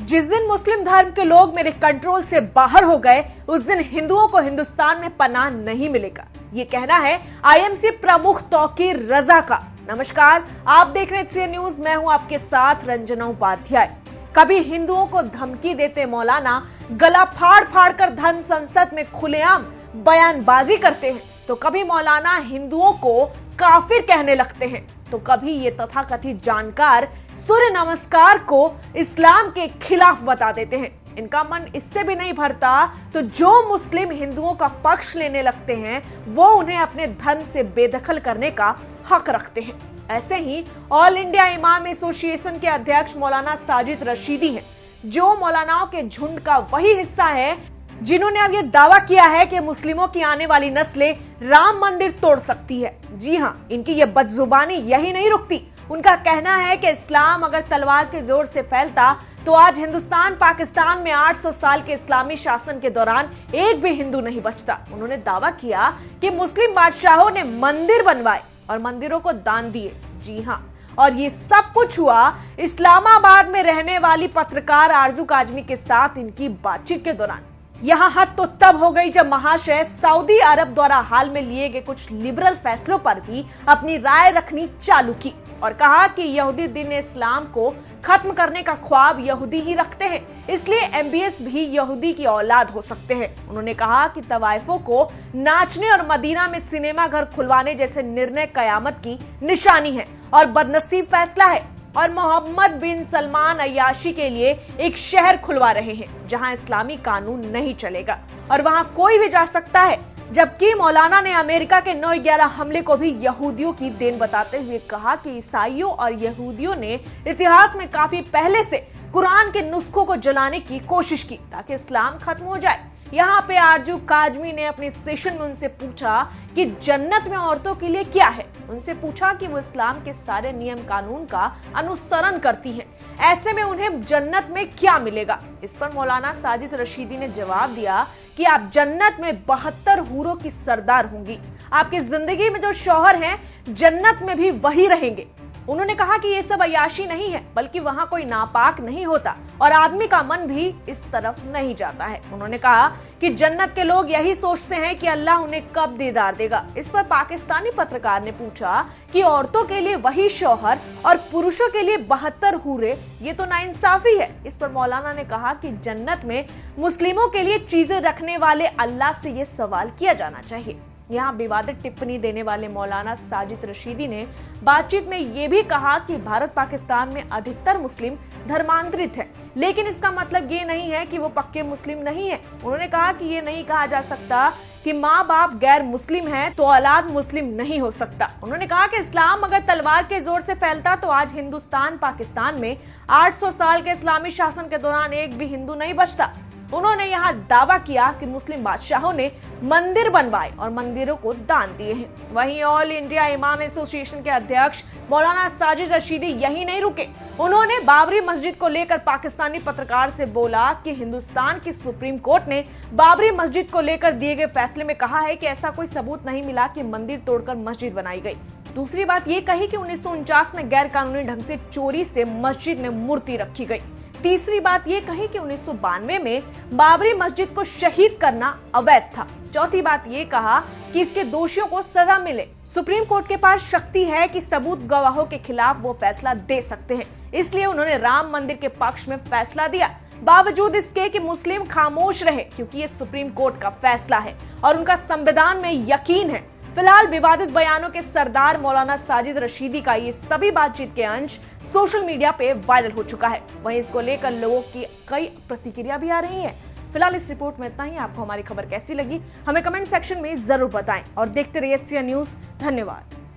जिस दिन मुस्लिम धर्म के लोग मेरे कंट्रोल से बाहर हो गए, उस दिन हिंदुओं को हिंदुस्तान में पनाह नहीं मिलेगा। ये कहना है आईएमसी प्रमुख तौकीर रजा का। नमस्कार, आप देख रहे हैं न्यूज। मैं हूं आपके साथ रंजना उपाध्याय। कभी हिंदुओं को धमकी देते मौलाना गला फाड़ फाड़ कर धर्म संसद में खुलेआम बयानबाजी करते हैं, तो कभी मौलाना हिंदुओं को काफिर कहने लगते हैं, तो कभी ये तथाकथित जानकार सूर्य नमस्कार को इस्लाम के खिलाफ बता देते हैं। इनका मन इससे भी नहीं भरता तो जो मुस्लिम हिंदुओं का पक्ष लेने लगते हैं वो उन्हें अपने धर्म से बेदखल करने का हक रखते हैं। ऐसे ही ऑल इंडिया इमाम एसोसिएशन के अध्यक्ष मौलाना साजिद रशीदी हैं, जो मौलानाओं के झुंड का वही हिस्सा है जिन्होंने अब ये दावा किया है कि मुस्लिमों की आने वाली नस्लें राम मंदिर तोड़ सकती है। जी हाँ, इनकी ये बदजुबानी यही नहीं रुकती। उनका कहना है कि इस्लाम अगर तलवार के जोर से फैलता तो आज हिंदुस्तान पाकिस्तान में 800 साल के इस्लामी शासन के दौरान एक भी हिंदू नहीं बचता। उन्होंने दावा किया कि मुस्लिम बादशाहों ने मंदिर बनवाए और मंदिरों को दान दिए। जी हाँ, और ये सब कुछ हुआ इस्लामाबाद में रहने वाली पत्रकार आरजू काजमी के साथ इनकी बातचीत के दौरान। यहाँ हद तो तब हो गई जब महाशय सऊदी अरब द्वारा हाल में लिए गए कुछ लिबरल फैसलों पर भी अपनी राय रखनी चालू की और कहा कि यहूदी दिन इस्लाम को खत्म करने का ख्वाब यहूदी ही रखते हैं, इसलिए एमबीएस भी यहूदी की औलाद हो सकते हैं। उन्होंने कहा कि तवाइफों को नाचने और मदीना में सिनेमा घर खुलवाने जैसे निर्णय कयामत की निशानी है और बदनसीब फैसला है, और मोहम्मद बिन सलमान अय्याशी के लिए एक शहर खुलवा रहे हैं जहां इस्लामी कानून नहीं चलेगा और वहां कोई भी जा सकता है। जबकि मौलाना ने अमेरिका के 9/11 हमले को भी यहूदियों की देन बताते हुए कहा कि ईसाइयों और यहूदियों ने इतिहास में काफी पहले से कुरान के नुस्खों को जलाने की कोशिश की ताकि इस्लाम खत्म हो जाए। यहाँ पे आरजू काजमी ने अपने सेशन में उनसे पूछा कि जन्नत में औरतों के लिए क्या है। उनसे पूछा कि वो इस्लाम के सारे नियम कानून का अनुसरण करती हैं, ऐसे में उन्हें जन्नत में क्या मिलेगा। इस पर मौलाना साजिद रशीदी ने जवाब दिया कि आप जन्नत में 72 हूरों की सरदार होंगी। आपकी जिंदगी में जो शौहर हैं जन्नत में भी वही रहेंगे। उन्होंने कहा कि ये सब अय्याशी नहीं है, बल्कि वहां कोई नापाक नहीं होता और आदमी का मन भी इस तरफ नहीं जाता है। उन्होंने कहा कि जन्नत के लोग यही सोचते हैं कि अल्लाह उन्हें कब दीदार देगा। इस पर पाकिस्तानी पत्रकार ने पूछा कि औरतों के लिए वही शौहर और पुरुषों के लिए 72 हूरे, ये तो नाइंसाफी है। इस पर मौलाना ने कहा कि जन्नत में मुस्लिमों के लिए चीजें रखने वाले अल्लाह से ये सवाल किया जाना चाहिए। यहाँ विवादित टिप्पणी देने वाले मौलाना साजिद रशीदी ने बातचीत में ये भी कहा कि भारत पाकिस्तान में अधिकतर मुस्लिम धर्मांतरित है, लेकिन इसका मतलब ये नहीं है कि वो पक्के मुस्लिम नहीं है। उन्होंने कहा कि ये नहीं कहा जा सकता कि माँ बाप गैर मुस्लिम हैं तो औलाद मुस्लिम नहीं हो सकता। उन्होंने कहा कि इस्लाम अगर तलवार के जोर से फैलता तो आज हिंदुस्तान पाकिस्तान में 800 साल के इस्लामी शासन के दौरान एक भी हिंदू नहीं बचता। उन्होंने यहाँ दावा किया कि मुस्लिम बादशाहों ने मंदिर बनवाए और मंदिरों को दान दिए हैं। वहीं ऑल इंडिया इमाम एसोसिएशन के अध्यक्ष मौलाना साजिद रशीदी यही नहीं रुके। उन्होंने बाबरी मस्जिद को लेकर पाकिस्तानी पत्रकार से बोला कि हिंदुस्तान की सुप्रीम कोर्ट ने बाबरी मस्जिद को लेकर दिए गए फैसले में कहा है कि ऐसा कोई सबूत नहीं मिला कि मंदिर तोड़कर मस्जिद बनाई गई। दूसरी बात ये कही कि 1949 में गैर कानूनी ढंग से चोरी से मस्जिद में मूर्ति रखी गई। तीसरी बात ये कही कि 1992 में बाबरी मस्जिद को शहीद करना अवैध था। चौथी बात ये कहा कि इसके दोषियों को सजा मिले। सुप्रीम कोर्ट के पास शक्ति है कि सबूत गवाहों के खिलाफ वो फैसला दे सकते हैं, इसलिए उन्होंने राम मंदिर के पक्ष में फैसला दिया, बावजूद इसके कि मुस्लिम खामोश रहे, क्योंकि ये सुप्रीम कोर्ट का फैसला है और उनका संविधान में यकीन है। फिलहाल विवादित बयानों के सरदार मौलाना साजिद रशीदी का ये सभी बातचीत के अंश सोशल मीडिया पे वायरल हो चुका है। वहीं इसको लेकर लोगों की कई प्रतिक्रिया भी आ रही हैं। फिलहाल इस रिपोर्ट में इतना ही। आपको हमारी खबर कैसी लगी हमें कमेंट सेक्शन में जरूर बताएं और देखते रहिए HCN न्यूज। धन्यवाद।